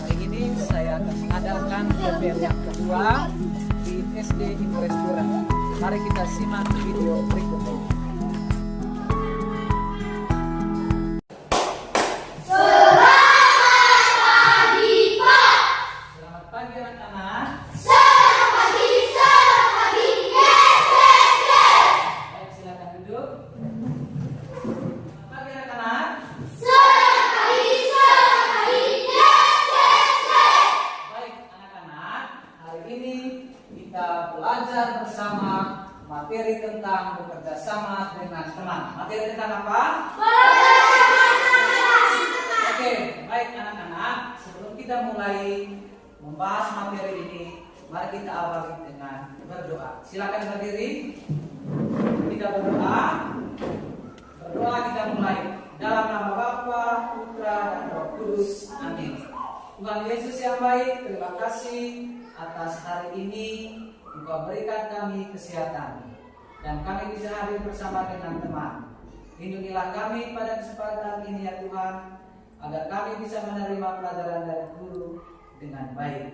Hari ini saya akan mengadakan PPL yang kedua di SD Impres Duren. Mari kita simak video berikut ini. Belajar bersama materi tentang bekerja sama dengan teman. Materi tentang apa? Oke, baik anak-anak. Sebelum kita mulai membahas materi ini, mari kita awali dengan berdoa. Silakan berdiri. Kita berdoa. Berdoa kita mulai. Dalam nama Bapa, Putra, dan Roh Kudus. Amin. Tuhan Yesus yang baik, terima kasih atas hari ini. Engkau berikan kami kesehatan dan kami bisa hadir bersama dengan teman. Lindungilah kami pada kesempatan ini ya Tuhan, agar kami bisa menerima pelajaran dari guru dengan baik.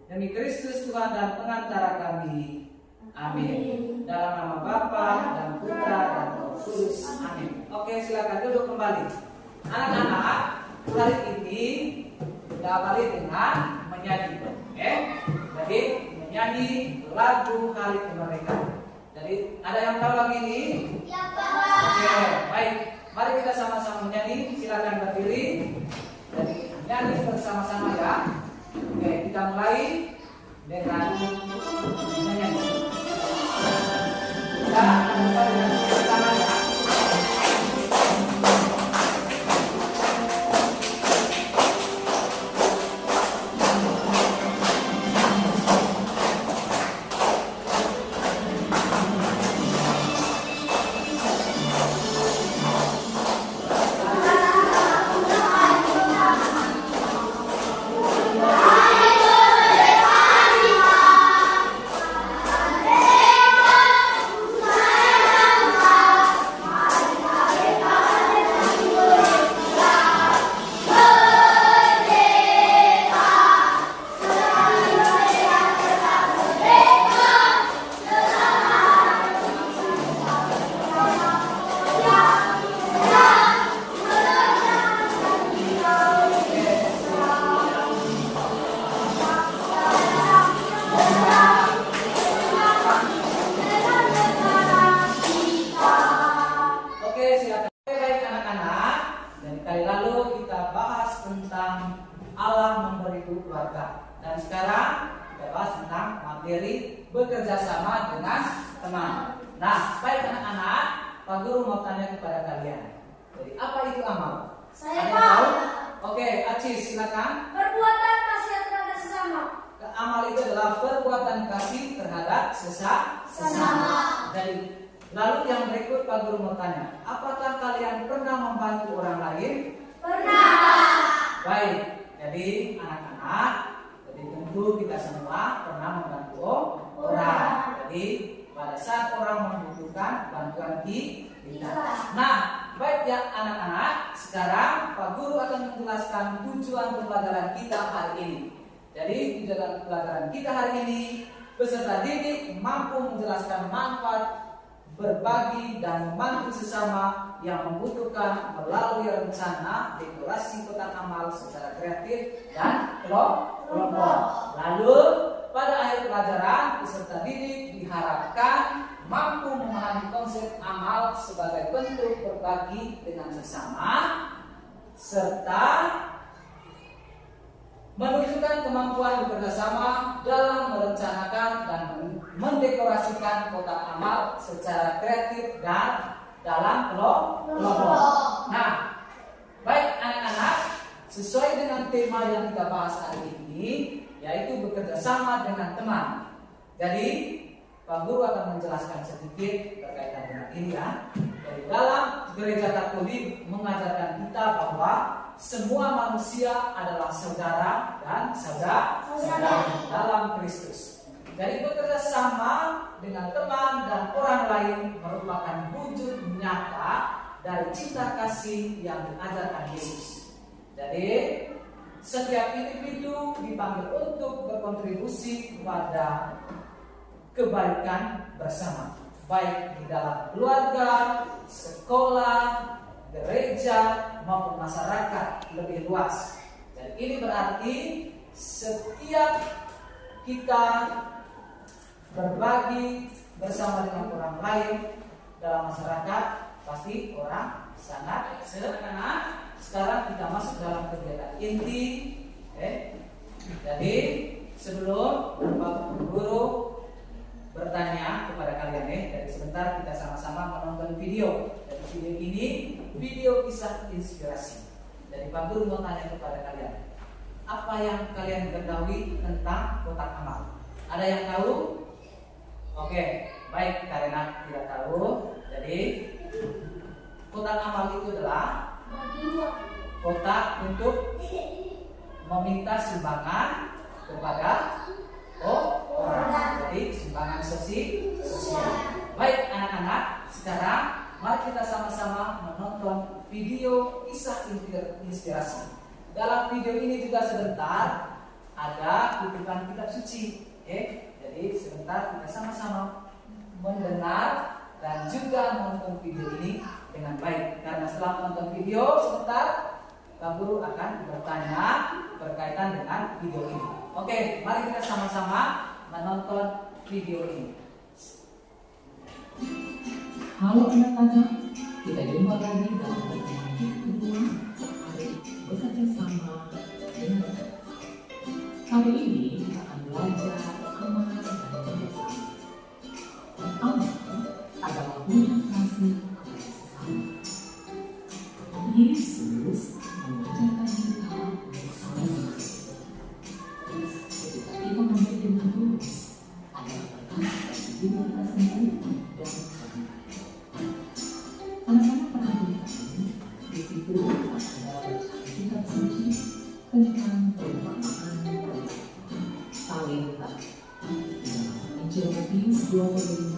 Demi Kristus Tuhan dan pengantara kami. Amin. Dalam nama Bapa dan Putra dan Roh Kudus. Amin. Oke, silakan duduk kembali. Anak-anak, hari ini kita awali dengan menyanyi. Jadi menyanyi lagu Hari Kemerdekaan. Jadi ada yang tahu lagu ini? Ya, Pak. Oke, baik. Mari kita sama-sama menyanyi. Silakan berdiri. Jadi menyanyi bersama-sama ya. Oke, kita mulai dengan menyanyi. Kita mulai dengan bersama ya. Dan sekarang kita bahas tentang materi bekerja sama dengan teman. Nah, baik anak-anak, Pak Guru mau tanya kepada kalian. Jadi apa itu amal? Saya tahu. Oke, Acis silakan. Perbuatan kasih terhadap sesama. Amal itu adalah perbuatan kasih terhadap sesama. Jadi lalu yang berikut Pak Guru mau tanya, apakah kalian pernah membantu orang lain? Pernah. Baik, jadi anak-anak, jadi tentu kita semua pernah membantu orang. Jadi pada saat orang membutuhkan bantuan kita. Nah, baik ya anak-anak, sekarang Pak Guru akan menjelaskan tujuan pembelajaran kita hari ini. Jadi tujuan pelajaran kita hari ini, peserta didik mampu menjelaskan manfaat berbagi dan membantu sesama yang membutuhkan melalui rencana dekorasi kotak amal secara kreatif dan kelompok. Lalu pada akhir pelajaran peserta didik diharapkan mampu memahami konsep amal sebagai bentuk berbagi dengan sesama serta menunjukkan kemampuan bekerjasama dalam merencanakan dan mendekorasikan kotak amal secara kreatif dan dalam kelompok. Nah, baik anak-anak, sesuai dengan tema yang kita bahas hari ini, yaitu bekerja sama dengan teman. Jadi, Pak Guru akan menjelaskan sedikit berkaitan dengan ini ya. Dari dalam gereja Katolik mengajarkan kita bahwa semua manusia adalah saudara dan saudara dalam Kristus. Jadi bekerja sama dengan teman dan orang lain merupakan wujud nyata dari cinta kasih yang diajarkan Yesus. Jadi Setiap individu dipanggil untuk berkontribusi kepada kebaikan bersama, baik di dalam keluarga, sekolah, gereja, maupun masyarakat lebih luas. Dan ini berarti setiap kita berbagi bersama dengan orang lain dalam masyarakat, pasti orang sangat senang. Sekarang kita masuk dalam kegiatan inti. Jadi sebelum Bapak Guru bertanya kepada kalian, jadi sebentar kita sama-sama menonton video. Dari video ini video kisah inspirasi. Jadi Pak Guru mau tanya kepada kalian, apa yang kalian ketahui tentang kotak amal? Ada yang tahu? Oke, baik, karena tidak tahu, jadi kotak amal itu adalah kotak untuk meminta sumbangan kepada orang. Jadi sumbangan sosial. Baik anak-anak, sekarang mari kita sama-sama menonton video kisah inspirasi. Dalam video ini juga sebentar ada kutipan kitab suci. Jadi sebentar kita sama-sama mendengar dan juga menonton video ini dengan baik. Karena setelah menonton video sebentar, Pak Guru akan bertanya berkaitan dengan video ini. Oke, mari kita sama-sama menonton video ini. Halo anak-anak, kita jumpa lagi dalam pertemuan kedua hari bekerja sama dengan hari ini kita akan belajar amal dan kerjasama. Amal adalah punya kasih kepada sesama. Yesus mengajarkan kita untuk saling mengasihi. Ketika kita memberi dengan tulus, adalah berkat bagi diri kita sendiri dan orang lain. Anak-anak perhatikan, di situ ada bacaan kitab suci tentang perumpamaan tentang talenta. Di dalam Injil Matius 25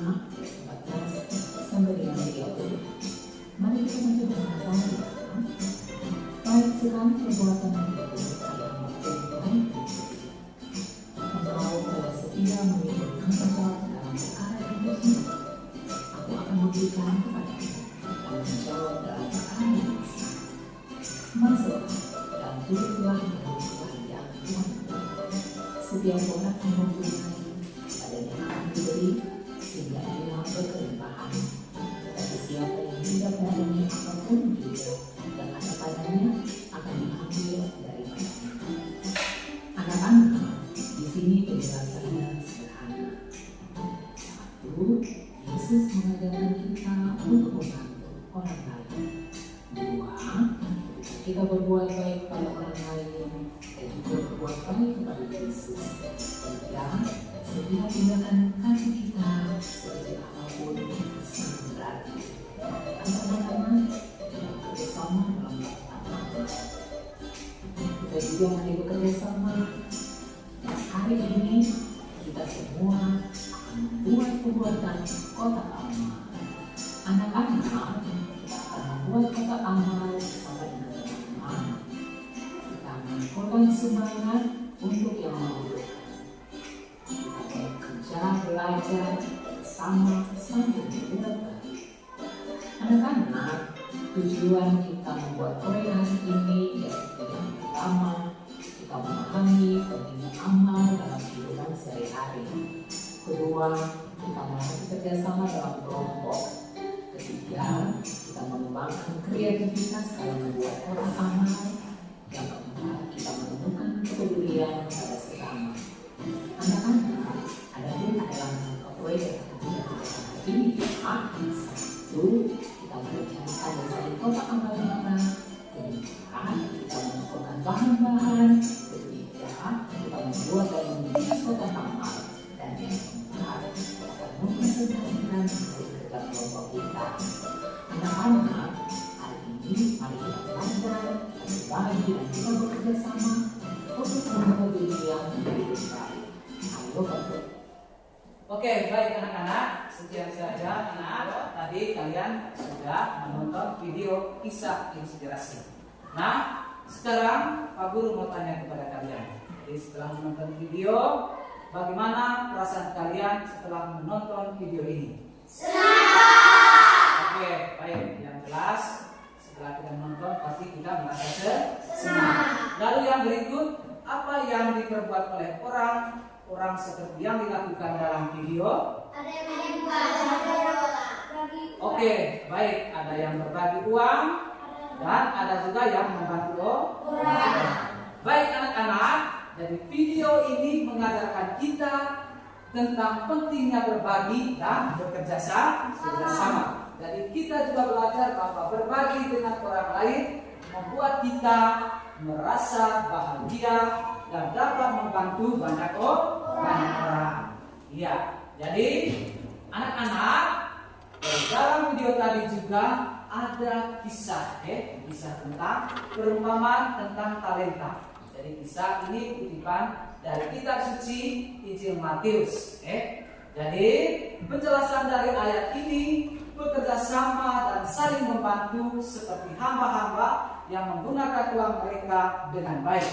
14 sampai dengan 30. Mari kita baca bersama-sama. Baik sekali perbuatan yang dilakukan amat baik. Engkau telah setia mengikuti engkau dalam perkara yang besar. Aku akan memberikan kepadamu tanggung jawab dalam perkara yang besar. Masuk dan turutlah dalam kerajaan Tuhan. Setiap orang yang mempunyai padanya akan diberi sehingga ia berkelimpahan. Tetapi siapa yang tidak mempunyai apapun juga dan ada padanya akan diambil daripadanya. Anak-anak, di sini penjelasannya sederhana. Satu, Yesus mengajarkan kita untuk membantu orang lain. Dua, kita berbuat baik pada orang lain dan juga berbuat baik kepada Yesus. Tiga, setiap tindakan kasih kita sekecil apapun sangat berarti. Teman-teman, kita bersama dalam amal. Kita juga mari bekerja sama. Dan hari ini kita semua akan membuat perbuatan kotak amal. Anak-anak, kita akan membuat kotak amal bersama dengan teman-teman. Kita mengumpulkan sumbangan untuk yang membutuhkan. Kita bekerja belajar bersama sambil berbuat baik. Anak-anak, tujuan kita membuat proyek hari ini yaitu yang pertama, kita memahami pentingnya amal dalam kehidupan sehari-hari. Kedua, kita melakukan kerjasama dalam kelompok. Ketiga, kita mengembangkan kreativitas dalam membuat kotak amal. Yang keempat, kita menemukan kepedulian pada sesama. Anak-anak, ada pun dalam proyek yang akan kita kerjakan hari ini. Satu, kita merencanakan desain kotak amal kita. Kedua, kita mengumpulkan bahan-bahan. Ketiga, kita membuat dan mengirim kotak amal. Dan yang keempat, kita akan mempresentasikan hasil kerja kelompok kita. Anak-anak, hari ini mari kita belajar, berbagi dan kita bekerja sama untuk membuat dunia menjadi lebih baik. Ayo betul. Oke, baik anak-anak, sekian saja anak. Tadi kalian sudah menonton video kisah inspirasi. Nah, sekarang Pak Guru mau tanya kepada kalian. Jadi setelah menonton video, bagaimana perasaan kalian setelah menonton video ini? Senang. Oke, baik. Yang jelas setelah kita menonton pasti kita merasa senang. Lalu yang berikut, apa yang diperbuat oleh orang seperti yang dilakukan dalam video? Ada yang berbagi. Oke, baik. Ada yang berbagi uang dan ada juga yang membantu orang. Baik anak-anak, jadi video ini mengajarkan kita tentang pentingnya berbagi dan bekerja sama. Jadi kita juga belajar bahwa berbagi dengan orang lain membuat kita merasa bahagia dan dapat membantu banyak orang. Iya. Jadi anak-anak, dalam video tadi juga ada kisah tentang perumpamaan tentang talenta. Jadi kisah ini kutipan dari kitab suci Injil Matius. Jadi penjelasan dari ayat ini bekerja sama dan saling membantu seperti hamba-hamba yang menggunakan uang mereka dengan baik.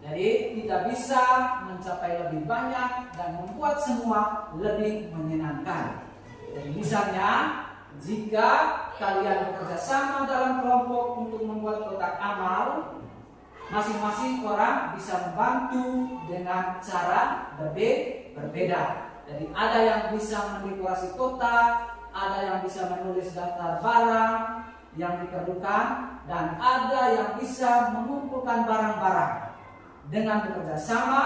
Jadi kita bisa mencapai lebih banyak dan membuat semua lebih menyenangkan. Jadi misalnya jika kalian bekerja sama dalam kelompok untuk membuat kotak amal, masing-masing orang bisa membantu dengan cara berbeda. Jadi ada yang bisa mendekorasi kotak, ada yang bisa menulis daftar barang yang diperlukan, dan ada yang bisa mengumpulkan barang-barang. Dengan bekerja sama,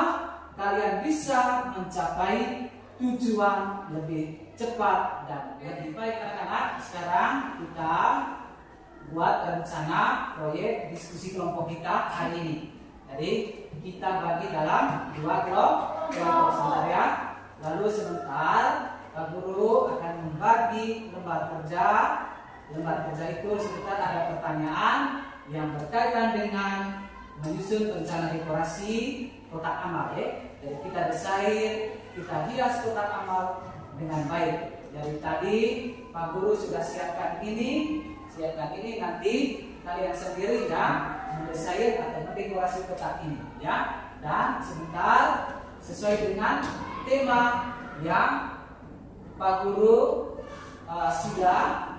kalian bisa mencapai tujuan lebih cepat dan lebih baik. Anak-anak, sekarang kita buat rencana proyek diskusi kelompok kita hari ini. Jadi kita bagi dalam 2 kelompok sebentar ya. Lalu sebentar Pak Guru akan membagi lembar kerja. Lembar kerja itu sebentar ada pertanyaan yang berkaitan dengan menyusun rencana dekorasi kotak amal ya. Jadi kita desain, kita hias kotak amal dengan baik. Jadi tadi Pak Guru sudah siapkan ini nanti kalian sendiri yang mendesain atau mendekorasi kotak ini ya. Dan sebentar sesuai dengan tema yang Pak Guru sudah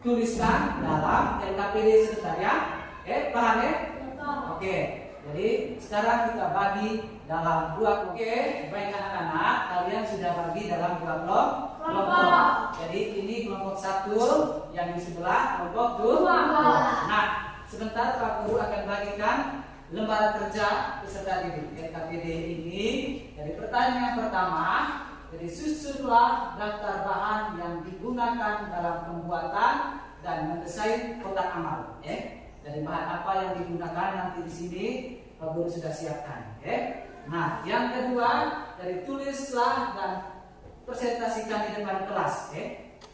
tuliskan dalam LKPD sebentar ya. Paham ya? Oke. Jadi sekarang kita bagi dalam 2 kelompok. Baik anak-anak, kalian sudah bagi dalam 2 kelompok. Jadi ini kelompok 1, yang di sebelah kelompok 2. Nah, sebentar Pak Guru akan bagikan lembaran kerja peserta didik LKPD ini. Dari pertanyaan pertama, jadi susunlah daftar bahan yang digunakan dalam pembuatan dan mendesain kotak amal. Dari bahan apa yang digunakan nanti di sini Pak Guru sudah siapkan. Nah, yang kedua, dari tulislah dan presentasikan di depan kelas.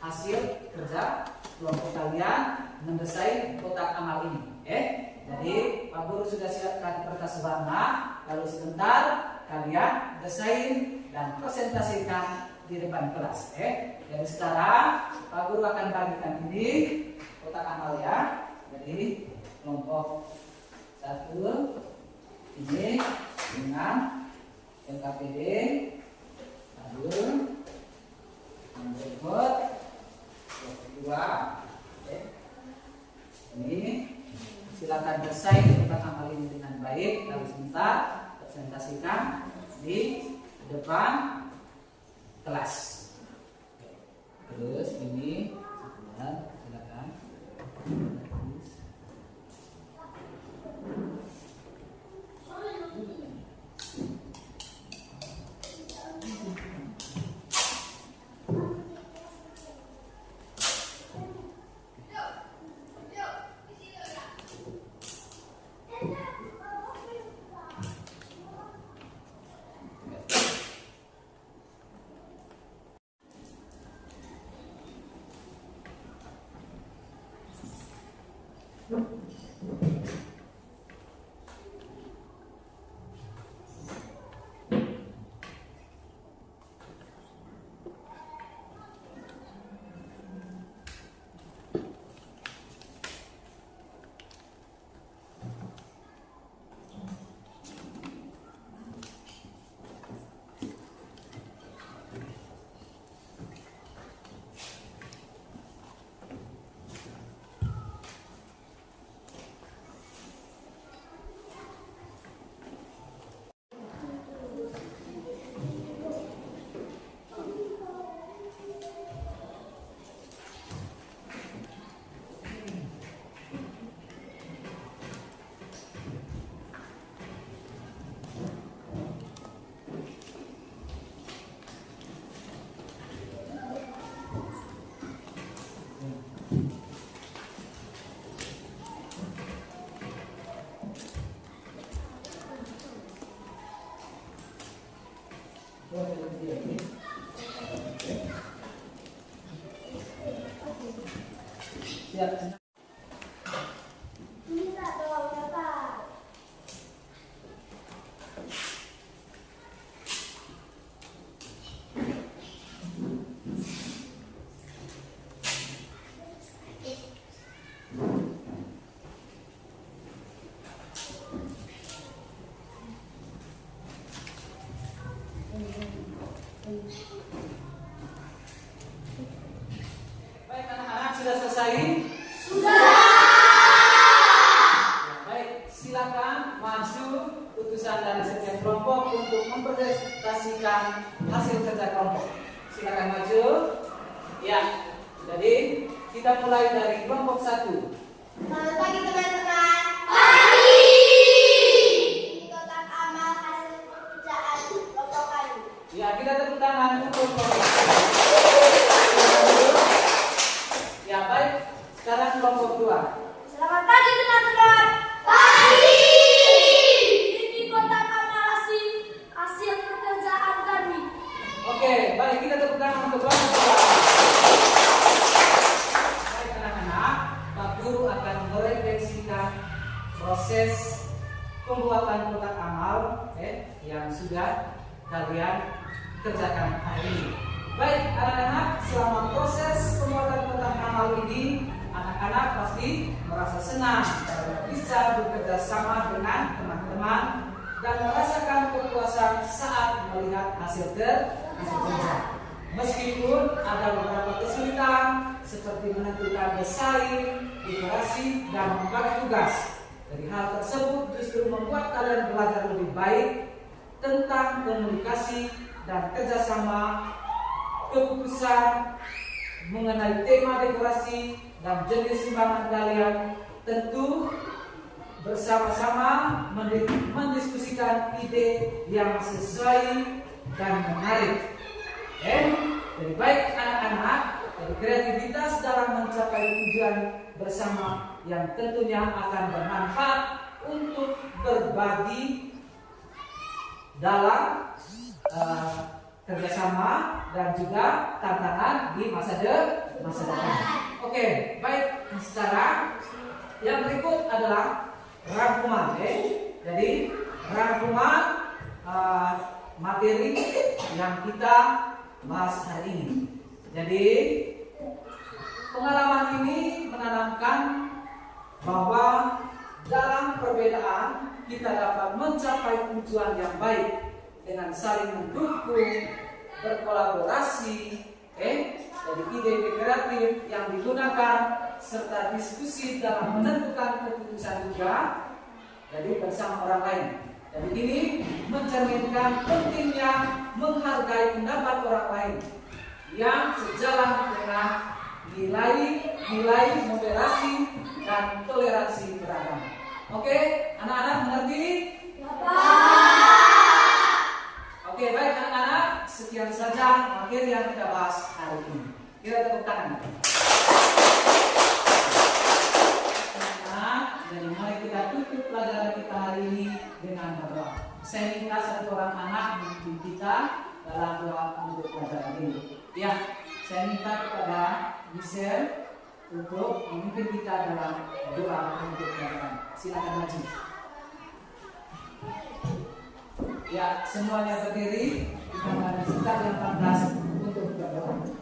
Hasil kerja kelompok kalian mendesain kotak amal ini. Jadi Pak Guru sudah siapkan kertas warna. Lalu sebentar kalian desain dan presentasikan di depan kelas. Jadi sekarang Pak Guru akan bagikan ini kotak amal ya. Jadi kelompok 1 ini dengan LKPD. Lalu yang berikut kelompok 2. Ini silakan desain kotak amal ini dengan baik. Lalu sebentar presentasikan di depan kelas. Terus ini silakan. Siap. Minta doanya, Pak. Baik anak-anak, sudah selesai? Baik, silakan maju utusan dari setiap kelompok untuk mempresentasikan hasil kerja kelompok. Silakan maju. Ya, jadi kita mulai dari kelompok 1. Selamat pagi teman-teman. Pagi. Ini kotak amal hasil pekerjaan kelompok kami. Ya, kita tepuk tangan untuk kelompok 1. Ya, baik. Sekarang kelompok 2. Selamat pagi teman-teman. Pagi. Ini kotak amal hasil pekerjaan kami. Oke, baik, kita tepuk tangan untuk kelompok 2. Baik anak-anak, Pak Guru akan merefleksikan proses pembuatan kotak amal yang sudah kalian kerjakan hari ini. Baik anak-anak, selama proses pembuatan kotak amal ini, anak-anak pasti merasa senang karena bisa bekerja sama dengan teman-teman dan merasakan kepuasan saat melihat hasil kerja. Meskipun ada beberapa kesulitan seperti menentukan desain, dekorasi, dan membagi tugas. Dari hal tersebut justru membuat kalian belajar lebih baik tentang komunikasi dan kerjasama, keputusan mengenai tema dekorasi dan jenis sumbangan kalian. Tentu bersama-sama mendiskusikan ide yang sesuai dan menarik. Jadi baik anak-anak, jadi kreativitas dalam mencapai tujuan bersama yang tentunya akan bermanfaat untuk berbagi dalam kerjasama dan juga tantangan di masa depan. Oke, baik. Sekarang yang berikut adalah rangkuman. Jadi rangkuman materi yang kita bahas hari ini. Jadi pengalaman ini menanamkan bahwa dalam perbedaan kita dapat mencapai tujuan yang baik dengan saling mendukung, berkolaborasi, jadi ide kreatif yang digunakan serta diskusi dalam menentukan keputusan juga, jadi bersama orang lain. Jadi ini mencerminkan pentingnya menghargai pendapat orang lain yang sejalan dengan nilai moderasi dan toleransi beragama. Oke, anak-anak mengerti? Oke, baik anak-anak, sekian saja materi yang kita bahas hari ini. Kita tepuk tangan. Jadi mari kita tutup pelajaran kita hari ini dengan berdoa. Saya minta satu orang anak memimpin kita dalam doa untuk pelajaran ini. Ya, saya minta kepada Michelle untuk memimpin kita dalam doa untuk pelajaran. Silakan maju. Ya, semuanya berdiri. Kita mengadakan yang 14 untuk berdoa.